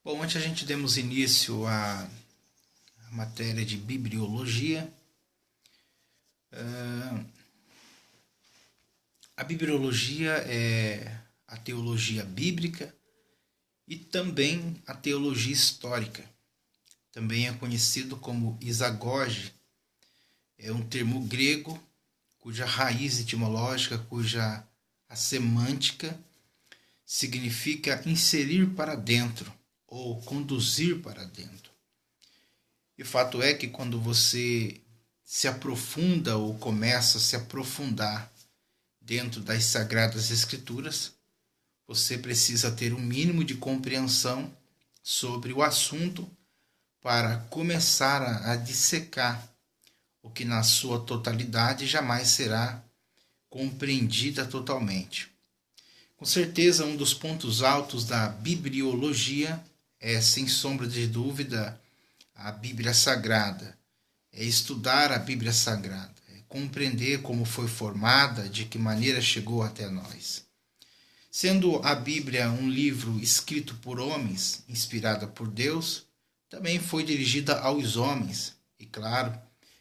Bom, antes a gente demos início à matéria de bibliologia. A bibliologia é a teologia bíblica e também a teologia histórica. Também é conhecido como isagoge. É um termo grego cuja raiz etimológica, cuja a semântica significa inserir para dentro ou conduzir para dentro. E o fato é que quando você se aprofunda ou começa a se aprofundar dentro das Sagradas Escrituras, você precisa ter um mínimo de compreensão sobre o assunto para começar a dissecar o que na sua totalidade jamais será compreendida totalmente. Com certeza, um dos pontos altos da bibliologia é, sem sombra de dúvida, a Bíblia Sagrada. É estudar a Bíblia Sagrada, é compreender como foi formada, de que maneira chegou até nós. Sendo a Bíblia um livro escrito por homens, inspirada por Deus, também foi dirigida aos homens. E claro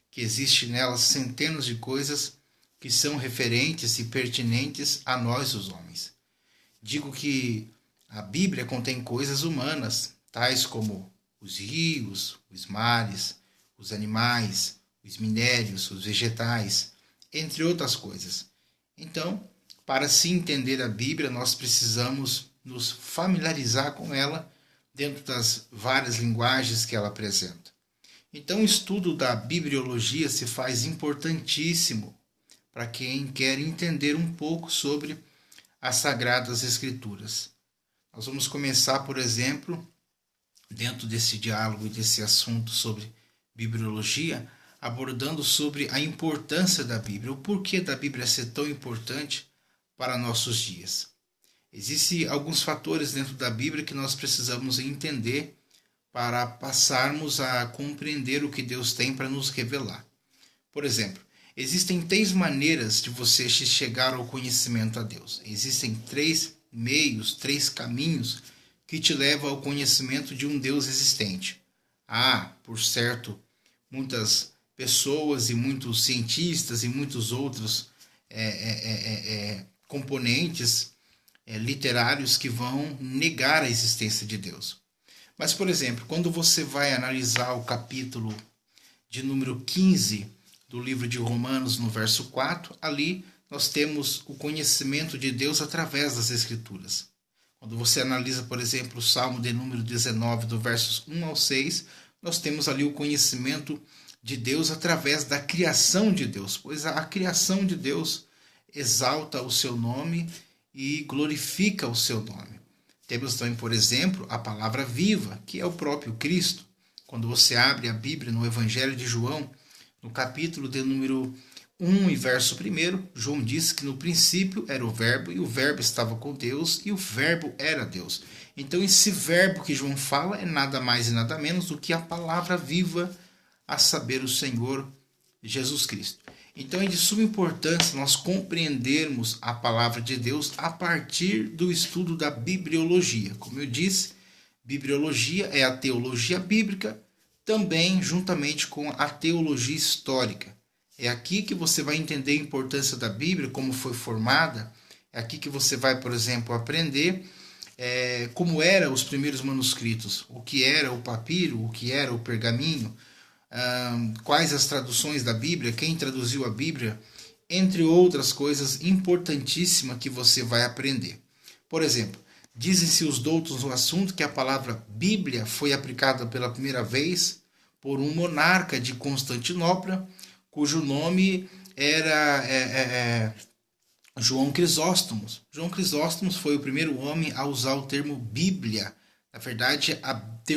que existe nela centenas de coisas que são referentes e pertinentes a nós, os homens. Digo que a Bíblia contém coisas humanas, tais como os rios, os mares, os animais, os minérios, os vegetais, entre outras coisas. Então, para se entender a Bíblia, nós precisamos nos familiarizar com ela dentro das várias linguagens que ela apresenta. Então, o estudo da bibliologia se faz importantíssimo para quem quer entender um pouco sobre as Sagradas Escrituras. Nós vamos começar, por exemplo, dentro desse diálogo e desse assunto sobre bibliologia, abordando sobre a importância da Bíblia, o porquê da Bíblia ser tão importante para nossos dias. Existem alguns fatores dentro da Bíblia que nós precisamos entender para passarmos a compreender o que Deus tem para nos revelar. Por exemplo, existem 3 maneiras de você chegar ao conhecimento a Deus. Existem 3 meios, 3 caminhos que te levam ao conhecimento de um Deus existente. Por certo, muitas pessoas e muitos cientistas e muitos outros componentes literários que vão negar a existência de Deus. Mas, por exemplo, quando você vai analisar o capítulo de número 15 do livro de Romanos, no verso 4, ali nós temos o conhecimento de Deus através das Escrituras. Quando você analisa, por exemplo, o Salmo de número 19, do versos 1 ao 6, nós temos ali o conhecimento de Deus através da criação de Deus, pois a criação de Deus exalta o seu nome e glorifica o seu nome. Temos também, por exemplo, a palavra viva, que é o próprio Cristo. Quando você abre a Bíblia no Evangelho de João, no capítulo de número 1 e verso 1, João diz que no princípio era o verbo, e o verbo estava com Deus, e o verbo era Deus. Então esse verbo que João fala é nada mais e nada menos do que a palavra viva, a saber, o Senhor Jesus Cristo. Então é de suma importância nós compreendermos a palavra de Deus a partir do estudo da bibliologia. Como eu disse, bibliologia é a teologia bíblica, também juntamente com a teologia histórica. É aqui que você vai entender a importância da Bíblia, como foi formada. É aqui que você vai, por exemplo, aprender como eram os primeiros manuscritos, o que era o papiro, o que era o pergaminho, quais as traduções da Bíblia, quem traduziu a Bíblia, entre outras coisas importantíssimas que você vai aprender. Por exemplo, dizem-se os doutos no assunto que a palavra Bíblia foi aplicada pela primeira vez por um monarca de Constantinopla, cujo nome era João Crisóstomo. João Crisóstomo foi o primeiro homem a usar o termo Bíblia. Na verdade,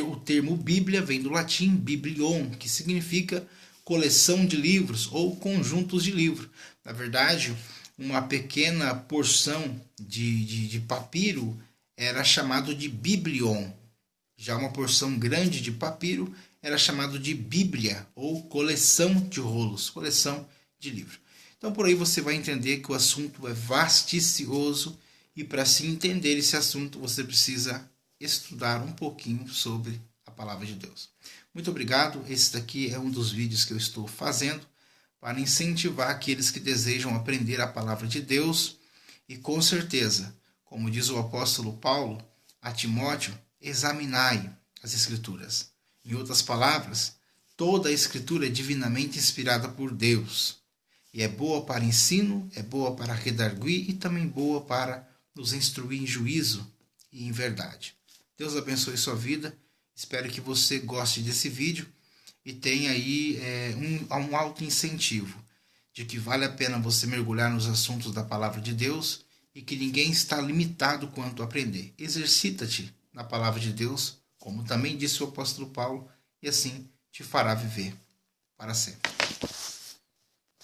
o termo Bíblia vem do latim biblion, que significa coleção de livros ou conjuntos de livros. Na verdade, uma pequena porção de papiro era chamado de biblion. Já uma porção grande de papiro era chamado de Bíblia, ou coleção de rolos, coleção de livros. Então, por aí você vai entender que o assunto é vasticioso e para se entender esse assunto você precisa estudar um pouquinho sobre a palavra de Deus. Muito obrigado. Esse daqui é um dos vídeos que eu estou fazendo para incentivar aqueles que desejam aprender a palavra de Deus e, com certeza, como diz o apóstolo Paulo a Timóteo, examinai as Escrituras. Em outras palavras, toda a Escritura é divinamente inspirada por Deus e é boa para ensino, é boa para redarguir e também boa para nos instruir em juízo e em verdade. Deus abençoe sua vida. Espero que você goste desse vídeo e tenha aí um alto incentivo de que vale a pena você mergulhar nos assuntos da palavra de Deus e que ninguém está limitado quanto a aprender. Exercita-te na palavra de Deus, como também disse o apóstolo Paulo, e assim te fará viver para sempre.